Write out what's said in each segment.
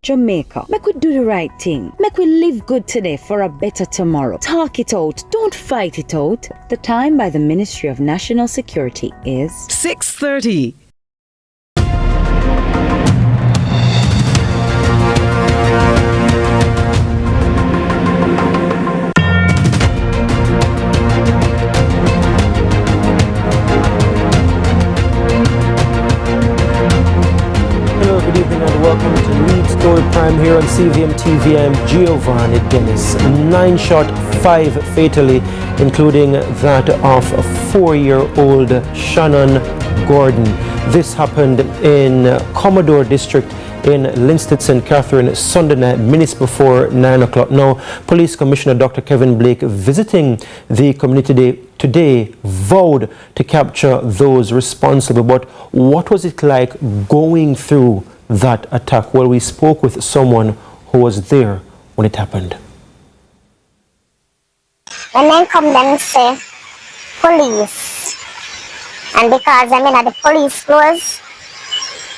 Jamaica, make we do the right thing. Make we live good today for a better tomorrow. Talk it out. Don't fight it out. The time by the Ministry of National Security is 6:30. Good evening and welcome to Lead Story Prime here on CVM TV. I'm Giovanni Dennis. 9 shot, 5 fatally, including that of a 4-year-old Shannon Gordon. This happened in Commodore District in Linstead St. Catherine Sunday night, minutes before 9 o'clock. Now, Police Commissioner Dr. Kevin Blake, visiting the community today, vowed to capture those responsible. But what was it like going through that attack? Well, we spoke with someone who was there when it happened. When they come, them say police, and because I'm in at the police clothes,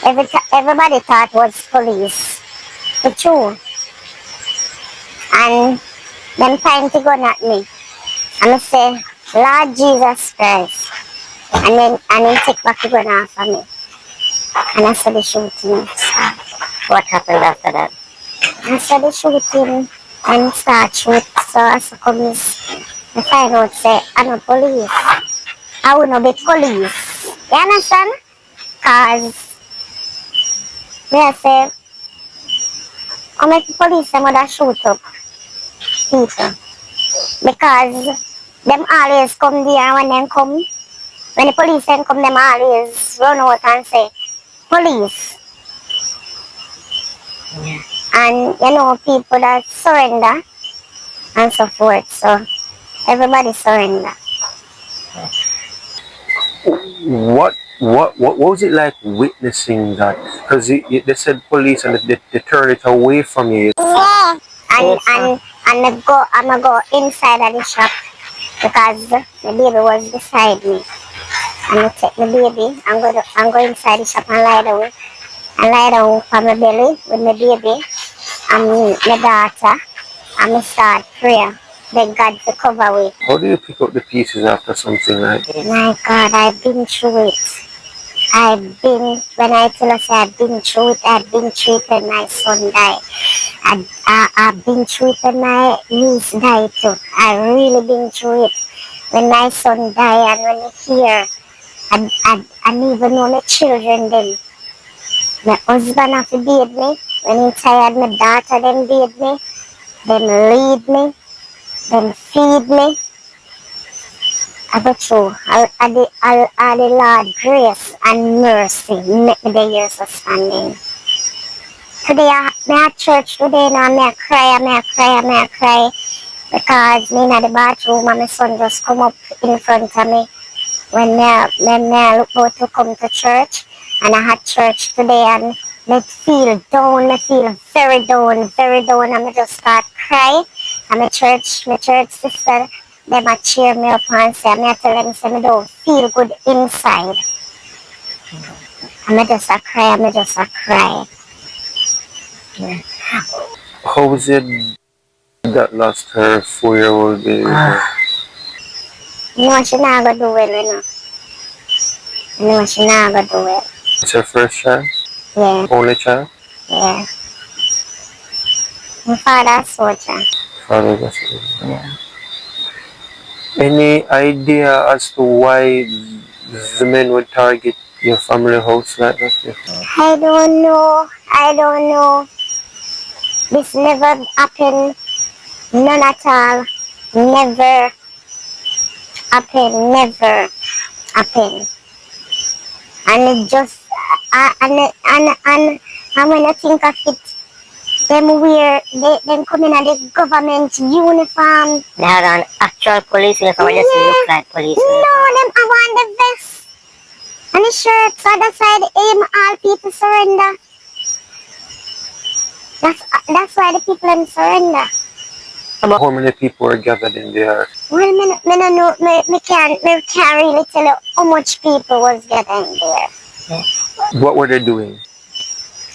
everybody thought was police. The true. And them trying to go at me. And I say, Lord Jesus Christ. And then take back the gun off of me. And I saw the shooting. What happened after that? I saw the shooting and start shoot. So I come I find out say I'm not police. I will not be police. You understand? Cause I say, I make the police them would shoot up people. Because them always come there when them come. When the police then come, them always run out and say, police. Yeah. And you know, people that surrender and so forth. So everybody surrender. What was it like witnessing that? Because they said police and they turned it away from you. Yeah. And I go inside of the shop because the baby was beside me. And I take the baby and go inside the shop and lie down. And lie down on my belly with my baby and my daughter. And I start prayer. Beg God to cover me. How do you pick up the pieces after something like that? My God, I've been through it. When I tell us I've been through it, I've been through it when my son died. I've been through it when my niece died too. I've really been through it. When my son died and when he here, I even know my children then. My husband have to bathe me. When he tired, my daughter then bathe me. Then lead me. Then feed me. I go through. All the Lord grace and mercy make me the years of standing. Today I at church today now I cry. Because me in the bathroom and my son just come up in front of me when I look about to come to church. And I had church today and I feel down, I feel very down, and I just start crying. And my church sister, they might cheer me up and say, I tell them, say, I don't feel good inside. And I just cry. Yeah. How was it that lost her 4-year-old baby? No, she not gonna do well, you know. No, she not gonna do well. It's her first child? Yeah. Only child? Yeah. My father's soldier. Yeah. Any idea as to why the men would target your family house like that? I don't know. This never happened. None at all. Never happened. And it just and when I think of it, them come in at the government uniform. They had an actual police uniform, or just look like police uniform? No, them have on the vest and the shirt, so that's why the aim all people surrender. That's why the people them surrender. How many people were gathered in there? Well, me can't really tell you how much people was gathered there. What were they doing?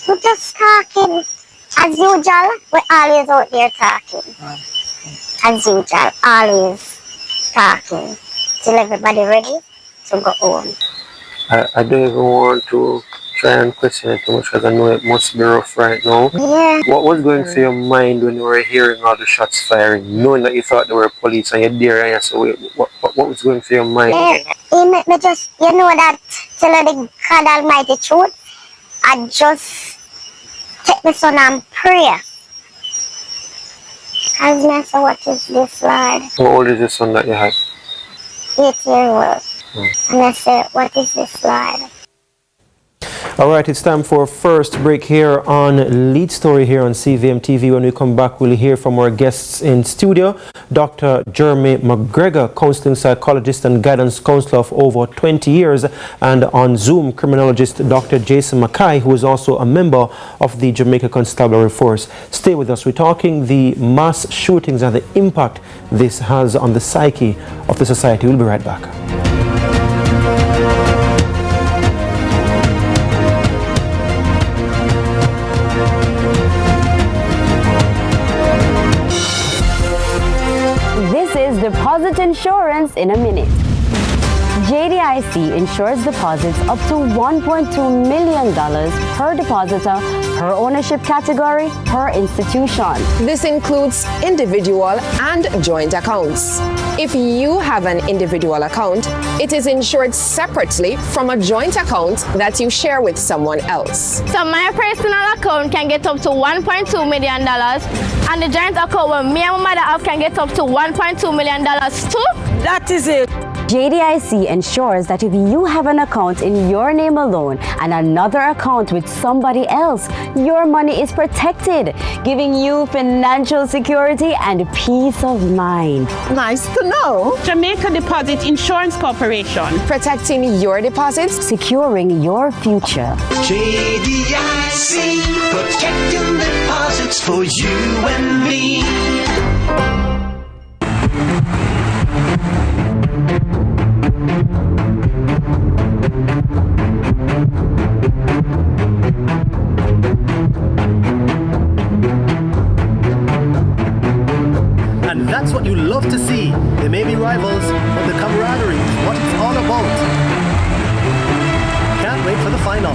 We're just talking As usual, we're always out there talking. As usual, always talking. Till everybody ready to go home. I don't even want to try and question it too much because I know it must be rough right now. Yeah. What was going through your mind when you were hearing all the shots firing, knowing that you thought they were police and you're there and you said, wait, what was going through your mind? He make me just, you know that, tell her the God Almighty truth, I just take my son and pray. As me say, what is this, Lord? How old is the son that you have? 8 years old. And I say, what is this, Lord? All right, it's time for our first break here on Lead Story here on CVM TV. When we come back, we'll hear from our guests in studio. Dr. Jeremy McGregor, counseling psychologist and guidance counselor of over 20 years. And on Zoom, criminologist Dr. Jason Mackay, who is also a member of the Jamaica Constabulary Force. Stay with us. We're talking the mass shootings and the impact this has on the psyche of the society. We'll be right back. Deposit insurance in a minute. JDIC insures deposits up to $1.2 million per depositor, per ownership category, per institution. This includes individual and joint accounts. If you have an individual account, it is insured separately from a joint account that you share with someone else. So my personal account can get up to $1.2 million, and the joint account where me and my mother have can get up to $1.2 million too? That is it. JDIC ensures that if you have an account in your name alone and another account with somebody else, your money is protected, giving you financial security and peace of mind. Nice to know. Jamaica Deposit Insurance Corporation. Protecting your deposits, securing your future. JDIC, protecting deposits for you and me. And that's what you love to see. They may be rivals, but the camaraderie is what it's all about. Can't wait for the final.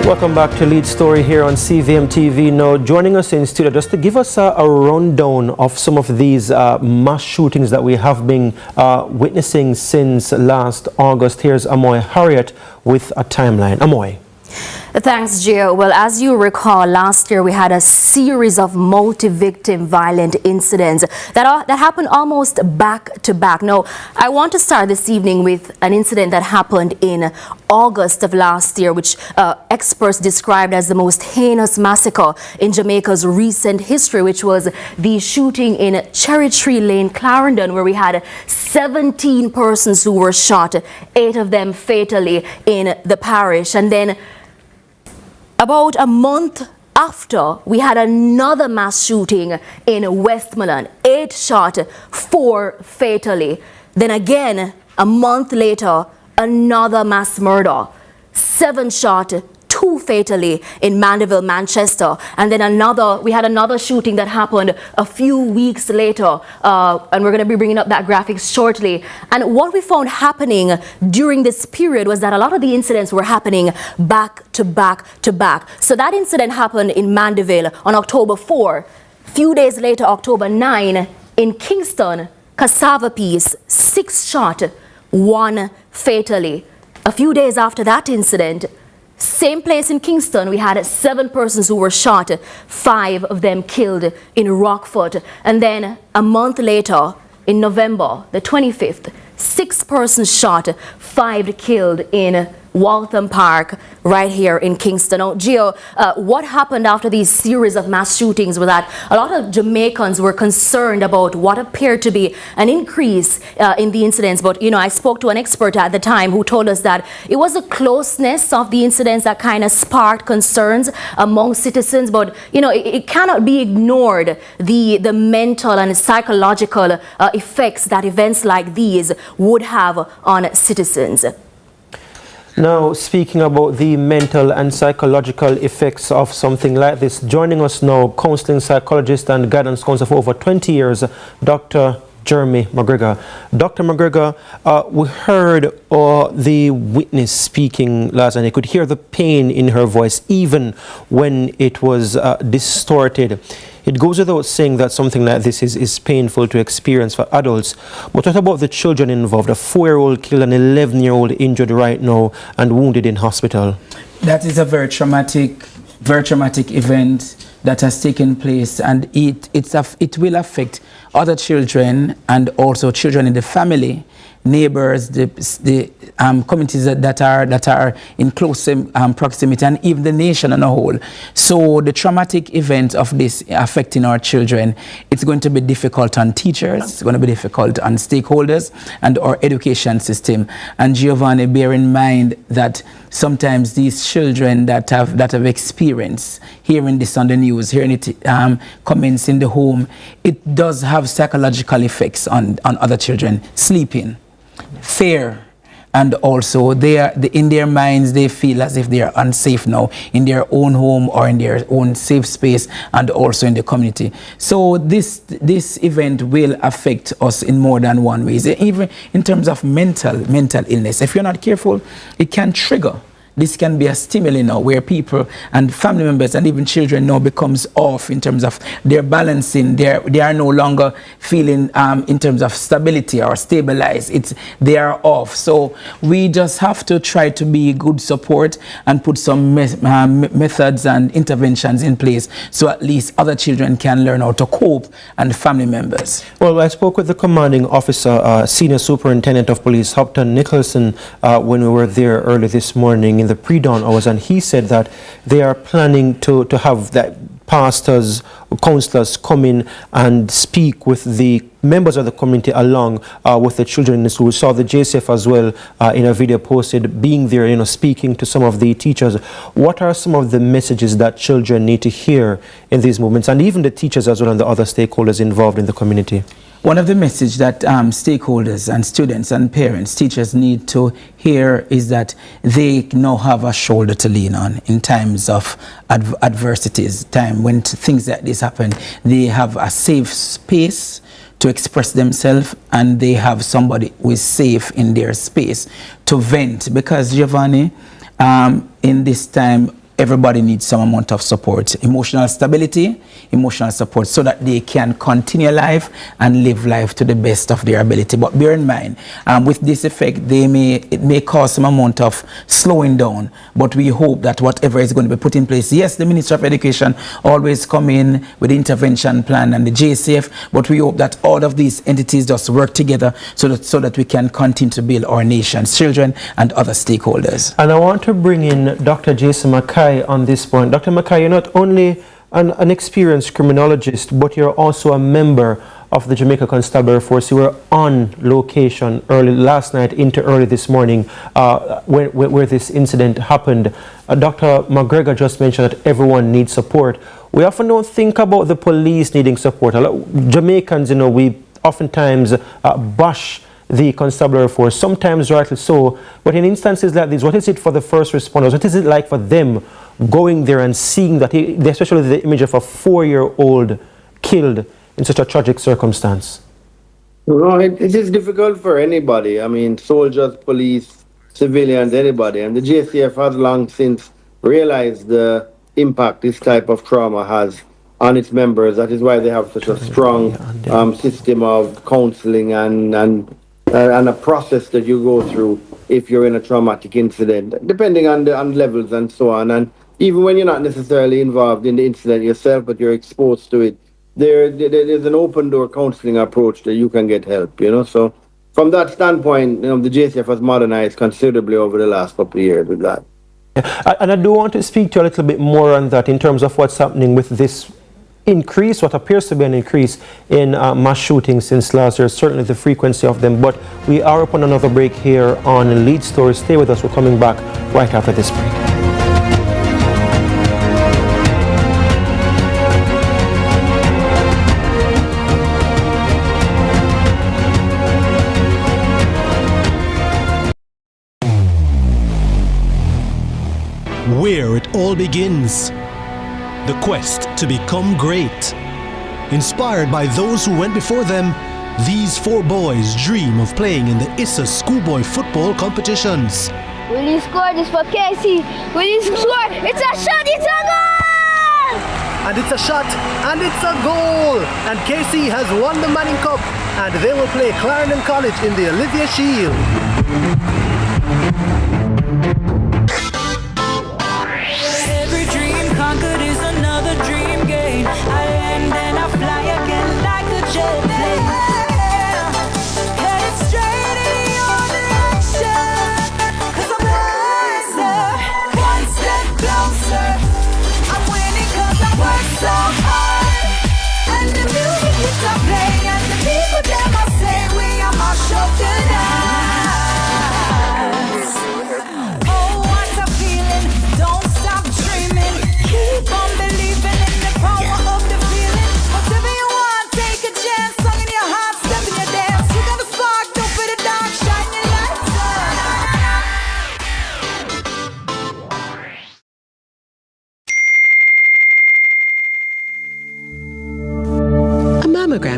Welcome back to Lead Story here on CVM TV. Now, joining us in studio just to give us a rundown of some of these mass shootings that we have been witnessing since last August. Here's Amoy Harriet with a timeline. Amoy. Thanks, Gio. Well, as you recall, last year we had a series of multi-victim violent incidents that happened almost back to back. Now, I want to start this evening with an incident that happened in August of last year, which experts described as the most heinous massacre in Jamaica's recent history, which was the shooting in Cherry Tree Lane, Clarendon, where we had 17 persons who were shot, 8 of them fatally in the parish. And then about a month after, we had another mass shooting in Westmoreland, 8 shot, 4 fatally. Then again, a month later, another mass murder, 7 shot, 2 fatally in Mandeville, Manchester. And then we had another shooting that happened a few weeks later, and we're going to be bringing up that graphic shortly. And what we found happening during this period was that a lot of the incidents were happening back to back to back. So that incident happened in Mandeville on October 4. Few days later, October 9, in Kingston, Cassava Peace, 6 shot, 1 fatally. A few days after that incident, Same place in Kingston, we had 7 persons who were shot, 5 of them killed in Rockford. And then a month later, in November the 25th, 6 persons shot, 5 killed in Waltham Park, right here in Kingston. Now, Gio, what happened after these series of mass shootings was that a lot of Jamaicans were concerned about what appeared to be an increase in the incidents. But, you know, I spoke to an expert at the time who told us that it was the closeness of the incidents that kind of sparked concerns among citizens. But, you know, it cannot be ignored, the mental and psychological effects that events like these would have on citizens. Now, speaking about the mental and psychological effects of something like this, joining us now, counseling psychologist and guidance counselor for over 20 years, Dr. Jeremy McGregor. Dr. McGregor, we heard the witness speaking last night. You could hear the pain in her voice, even when it was distorted. It goes without saying that something like this is painful to experience for adults. But what about the children involved? A 4-year-old killed, an 11-year-old injured right now and wounded in hospital. That is a very traumatic event that has taken place, and it will affect other children and also children in the family, neighbors, the communities that are in close proximity, and even the nation on a whole. So the traumatic event of this affecting our children, it's going to be difficult on teachers, it's going to be difficult on stakeholders and our education system. And Giovanni, bear in mind that sometimes these children that have experienced hearing this on the news, hearing it comments in the home, it does have psychological effects on other children. Sleeping, fear, and also in their minds they feel as if they are unsafe now in their own home or in their own safe space, and also in the community. So this event will affect us in more than one way, even in terms of mental illness. If you're not careful, it can trigger. This can be a stimuli now where people and family members and even children now becomes off in terms of their balancing. They are no longer feeling in terms of stability or stabilized. They are off. So we just have to try to be good support and put some methods and interventions in place so at least other children can learn how to cope, and family members. Well, I spoke with the commanding officer, Senior Superintendent of Police, Hopton Nicholson, when we were there early this morning in the pre-dawn hours, and he said that they are planning to have that pastors, counselors come in and speak with the members of the community along with the children in the school. We saw the JCF as well in a video posted, being there, speaking to some of the teachers. What are some of the messages that children need to hear in these movements, and even the teachers as well and the other stakeholders involved in the community? One of the messages that stakeholders and students and parents, teachers need to hear is that they now have a shoulder to lean on in times of adversities, time when things like this happen. They have a safe space to express themselves, and they have somebody who is safe in their space to vent. Because, Giovanni, in this time, everybody needs some amount of support, emotional stability, emotional support, so that they can continue life and live life to the best of their ability. But bear in mind, with this effect, it may cause some amount of slowing down, but we hope that whatever is going to be put in place, yes, the Ministry of Education always come in with the intervention plan and the JCF, but we hope that all of these entities just work together so that we can continue to build our nation's children and other stakeholders. And I want to bring in Dr. Jason Mackay on this point. Dr. Mackay, you're not only an experienced criminologist, but you're also a member of the Jamaica Constabulary Force. You were on location early last night into early this morning where this incident happened. Dr. McGregor just mentioned that everyone needs support. We often don't think about the police needing support. Jamaicans, we oftentimes bash the constabulary force, sometimes rightly so, but in instances like this, what is it for the first responders? What is it like for them going there and seeing that, especially the image of a 4-year-old killed in such a tragic circumstance? No, it is difficult for anybody. I mean, soldiers, police, civilians, anybody. And the JCF has long since realized the impact this type of trauma has on its members. That is why they have such a strong system of counseling and a process that you go through if you're in a traumatic incident, depending on the levels and so on. And even when you're not necessarily involved in the incident yourself, but you're exposed to it, there's an open door counseling approach that you can get help, you know. So from that standpoint, you know, the JCF has modernized considerably over the last couple of years with that. And I do want to speak to you a little bit more on that in terms of what's happening with this increase, what appears to be an increase in mass shootings since last year, certainly the frequency of them. But we are upon another break here on Lead Story. Stay with us. We're coming back right after this break. Where it all begins. The quest to become great. Inspired by those who went before them, these 4 boys dream of playing in the ISSA schoolboy football competitions. Will you score this for Casey? Will you score? It's a shot, it's a goal! And it's a shot, and it's a goal! And Casey has won the Manning Cup, and they will play Clarendon College in the Olivia Shield.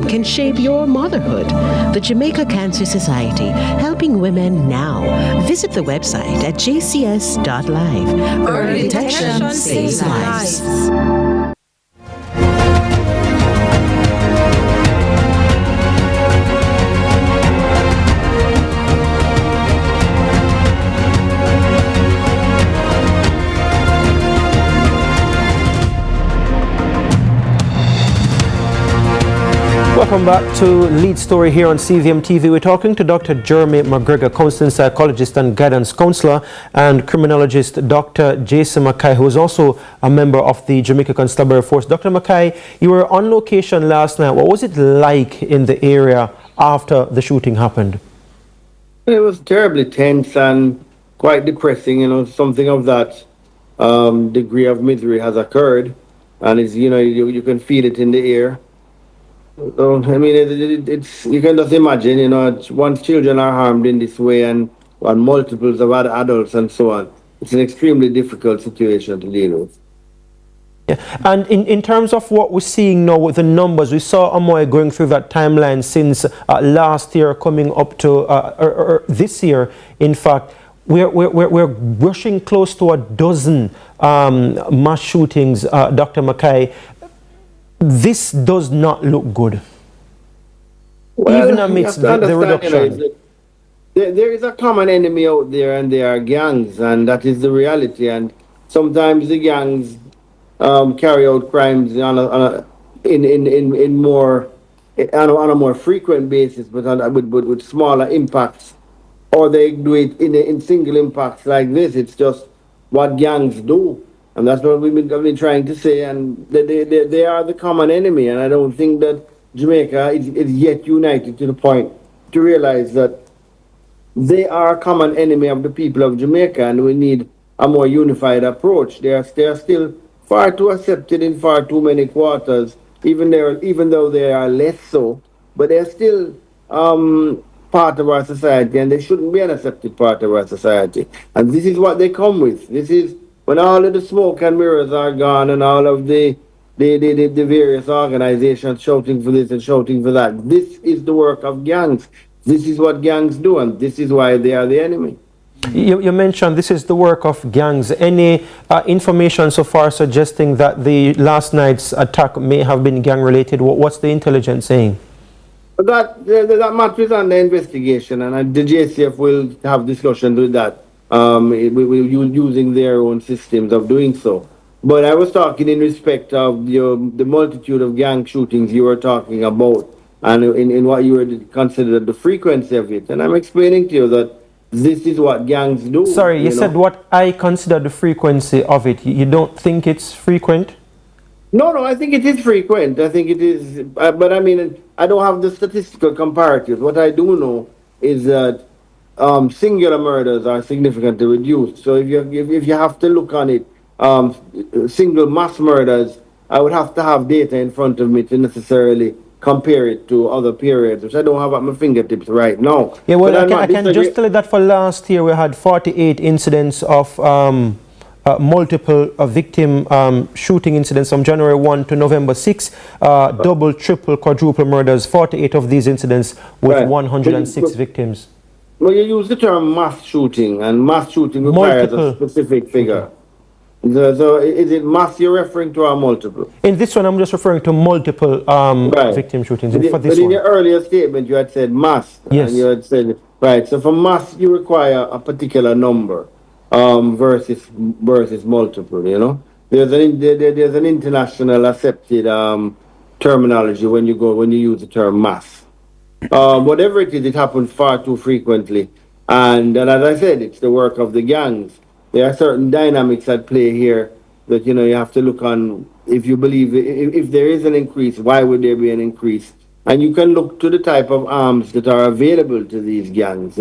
Can shape your motherhood. The Jamaica Cancer Society, helping women now. Visit the website at jcs.live. Early detection saves lives. Welcome back to Lead Story here on CVM TV. We're talking to Dr. Jeremy McGregor, counseling psychologist and guidance counselor, and criminologist Dr. Jason Mackay, who is also a member of the Jamaica Constabulary Force. Dr. Mackay, you were on location last night. What was it like in the area after the shooting happened? It was terribly tense and quite depressing. You know, something of that degree of misery has occurred, and it's, you know, you can feel it in the air. So, I mean, it's you can just imagine, you know, once children are harmed in this way and multiples of other adults and so on, it's an extremely difficult situation to deal with. Yeah. And in terms of what we're seeing now with the numbers, we saw Amoy going through that timeline since last year coming up to this year. In fact, we're rushing close to a dozen mass shootings, Dr. Mackay. This does not look good. Well, even amidst the reduction. You know, there is a common enemy out there, and they are gangs, and that is the reality. And sometimes the gangs carry out crimes on a more frequent basis, but with smaller impacts, or they do it in single impacts like this. It's just what gangs do. And that's what we've been trying to say, and they are the common enemy, and I don't think that Jamaica is yet united to the point to realize that they are a common enemy of the people of Jamaica, and we need a more unified approach. They are still far too accepted in far too many quarters, even though they are less so, but they're still part of our society, and they shouldn't be an accepted part of our society. And this is what they come with. This is when all of the smoke and mirrors are gone, and all of the various organizations shouting for this and shouting for that. This is the work of gangs. This is what gangs do, and this is why they are the enemy. You mentioned this is the work of gangs. Any information so far suggesting that the last night's attack may have been gang-related? What's the intelligence saying? That matter is under investigation, and the JCF will have discussions with that. Using their own systems of doing so. But I was talking in respect of the multitude of gang shootings you were talking about, and in what you were considered the frequency of it. And I'm explaining to you that this is what gangs do. Sorry, you said what I consider the frequency of it. You don't think it's frequent? No, I think it is frequent. I think it is, but I mean, I don't have the statistical comparatives. What I do know is that singular murders are significantly reduced. So if you have to look on it, single mass murders, I would have to have data in front of me to necessarily compare it to other periods, which I don't have at my fingertips right now. Yeah, well, I can just tell you that for last year we had 48 incidents of multiple victim shooting incidents from January 1 to November 6, double, triple, quadruple murders, 48 of these incidents with 106 victims. Well, you use the term mass shooting, and mass shooting requires a specific figure. So is it mass you're referring to or multiple? In this one, I'm just referring to multiple victim shootings. But in your earlier statement, you had said mass. Yes. And you had said, right, so for mass, you require a particular number versus multiple, you know? There's an international accepted terminology when you use the term mass. Whatever it is, it happens far too frequently. And as I said, it's the work of the gangs. There are certain dynamics at play here that, you have to look on. If you believe, if there is an increase, why would there be an increase? And you can look to the type of arms that are available to these gangs,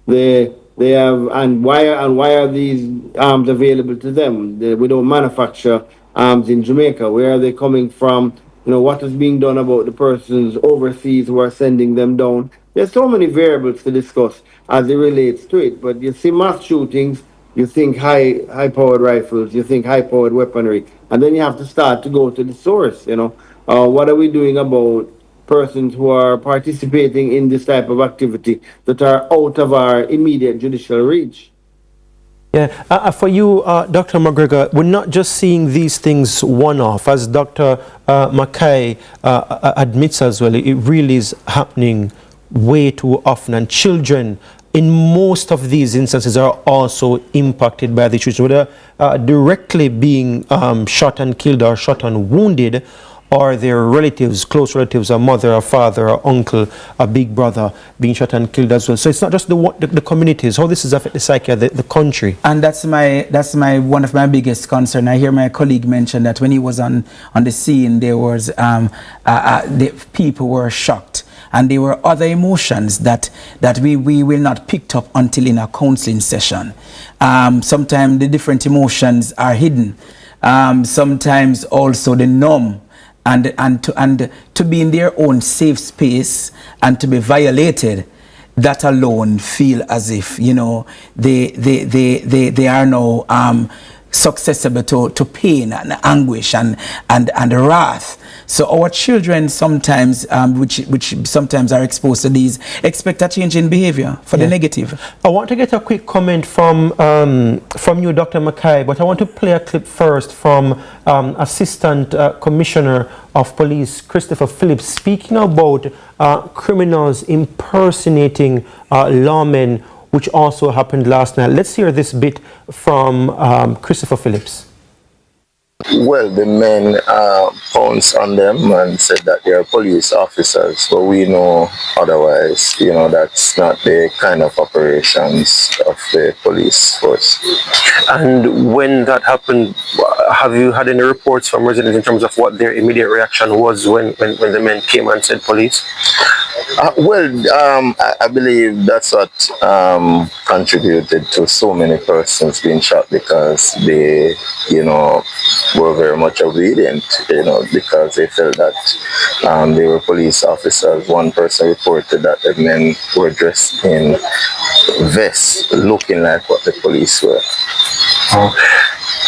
They have, and why are these arms available to them? We don't manufacture arms in Jamaica. Where are they coming from? What is being done about the persons overseas who are sending them down? There's so many variables to discuss as it relates to it. But you see mass shootings, you think high-powered rifles, you think high-powered weaponry, and then you have to start to go to the source, What are we doing about persons who are participating in this type of activity that are out of our immediate judicial reach? Yeah, for you, Dr. McGregor, we're not just seeing these things one-off. As Dr. Mackay admits as well, it really is happening way too often. And children, in most of these instances, are also impacted by the shooting, whether directly being shot and killed or shot and wounded, or their relatives, close relatives, a mother, a father, a uncle, a big brother being shot and killed as well. So it's not just the communities, how this is affecting the psyche of the country. And that's my one of my biggest concern. I hear my colleague mention that when he was on the scene, there was the people were shocked. And there were other emotions that we will not pick up until in a counseling session. Sometimes the different emotions are hidden. Sometimes also the numb. And to be in their own safe space and to be violated, that alone feel as if they are now susceptible to pain and anguish and wrath. So our children sometimes, which sometimes are exposed to these, expect a change in behavior for the negative. I want to get a quick comment from you, Dr. Mackay, but I want to play a clip first from Assistant Commissioner of Police Christopher Phillips speaking about criminals impersonating lawmen, which also happened last night. Let's hear this bit from Christopher Phillips. Well, the men pounced on them and said that they are police officers, but we know otherwise. That's not the kind of operations of the police force. And when that happened, have you had any reports from residents in terms of what their immediate reaction was when the men came and said police? I believe that's what contributed to so many persons being shot, because they, were very much obedient, because they felt that they were police officers. One person reported that the men were dressed in vests, looking like what the police were.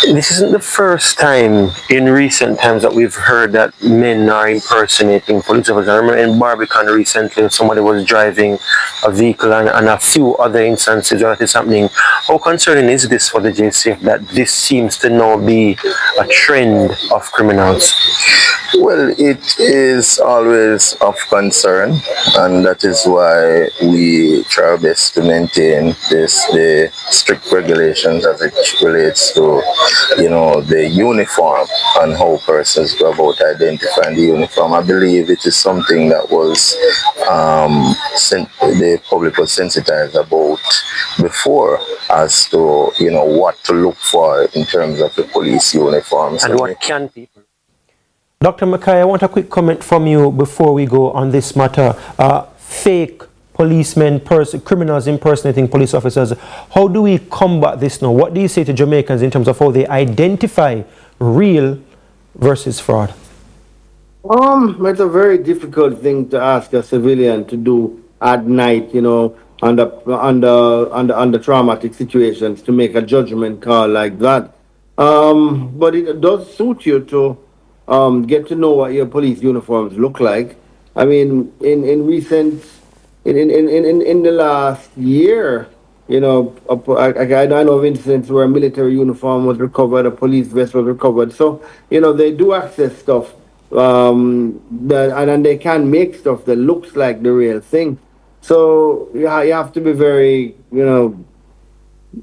This isn't the first time in recent times that we've heard that men are impersonating police officers. I remember in Barbican recently, somebody was driving a vehicle and a few other instances where that is happening How concerning is this for the JCF that this seems to now be a trend of criminals? Well, it is always of concern, and that is why we try our best to maintain the strict regulations as it relates to, the uniform and how persons go about identifying the uniform. I believe it is something that was the public was sensitized about before as to what to look for in terms of the police uniforms. And what can people? Dr. Mackay, I want a quick comment from you before we go on this matter. Fake policemen, criminals impersonating police officers. How do we combat this now? What do you say to Jamaicans in terms of how they identify real versus fraud? It's a very difficult thing to ask a civilian to do at night, under traumatic situations, to make a judgment call like that. But it does suit you to get to know what your police uniforms look like. I mean, in the last year, I know of incidents where a military uniform was recovered, a police vest was recovered. So, they do access stuff, and they can make stuff that looks like the real thing. So you have to be very, you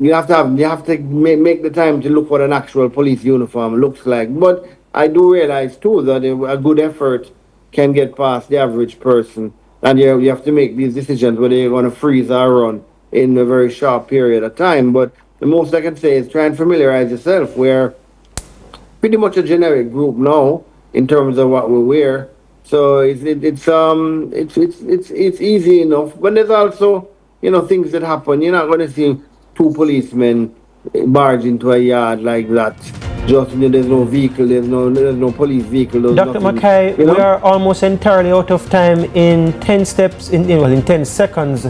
have to make the time to look what an actual police uniform looks like. But I do realize too that a good effort can get past the average person, and you have to make these decisions whether you're going to freeze or run in a very short period of time. But the most I can say is try and familiarize yourself. We're pretty much a generic group now in terms of what we wear, so it's easy enough. But there's also things that happen. You're not going to see two policemen barge into a yard like that. Just there's no vehicle, there's no police vehicle. Dr. Mackay, we are almost entirely out of time. In 10 seconds.